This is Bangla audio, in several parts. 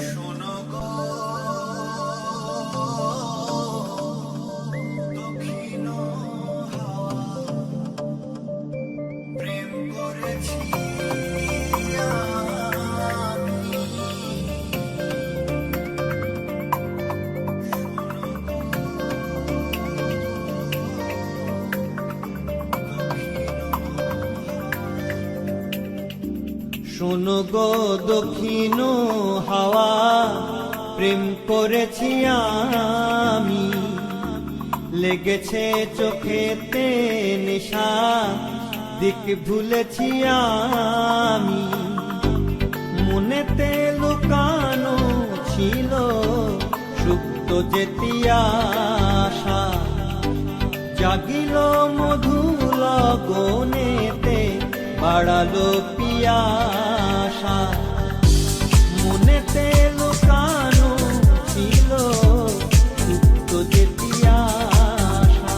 শোনো গো দক্ষিণ হাওয়া, প্রেম করেছি আমি। শোনো গো দক্ষিণ হাওয়া, প্রেম করেছি আমি। লেগেছে চোখেতে নেশা, দিক ভুলেছি আমি। মনেতে লুকানো ছিল সুপ্ত যেতি আশা, জাগিল মধু লগনেতে বাড়ালো পিয়াসা। মনেতে লুকানো ছিল সুপ্ত যেতি আশা,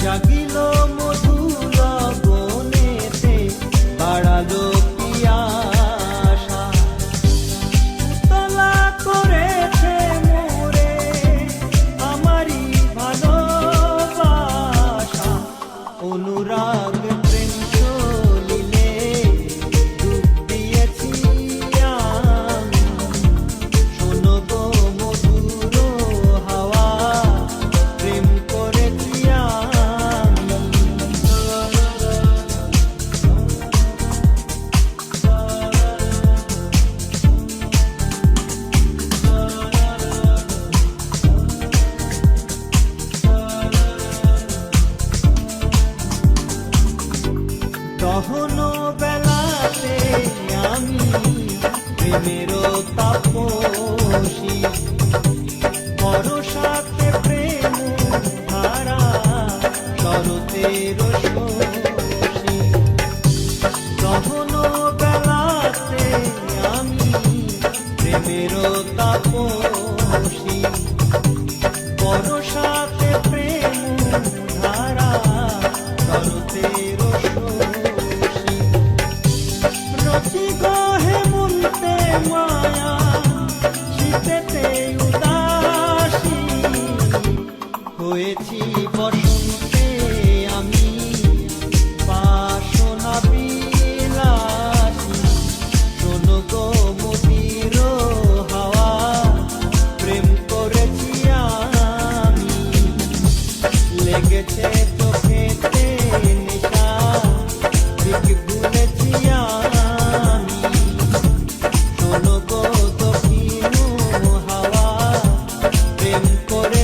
জাগিল মধু লগনেতে বাড়ালো পিয়াসা। উতলা করেছে মোরে আমারই ভালোবাসা, অনুরাগ প্রেম চলিলে ডুব দিয়েছি আমি। শোনো গো মধুর হাওয়া, প্রেম করেছি আমি। দহন বেলাতে আমি প্রেমেরও তাপসী, বরসাতে প্রেম ধারা শরতের শশী। দহন বেলাতে আমি প্রেমেরও তাপসী, বরসাতে প্রেম ধারা শরতের শশী। রচি গো হেমন্তে মায়া, শীতেতে উদাসী, হয়েছি বসন্তে আমি বাসনা বিলাসী। শোনো গো মদির হাওয়া, প্রেম করেছি আমি। লেগেছে চোখেতে নেশা, দিক ভুলেছি আমি। শোনো গো দক্ষিণ হাওয়া, প্রেম করে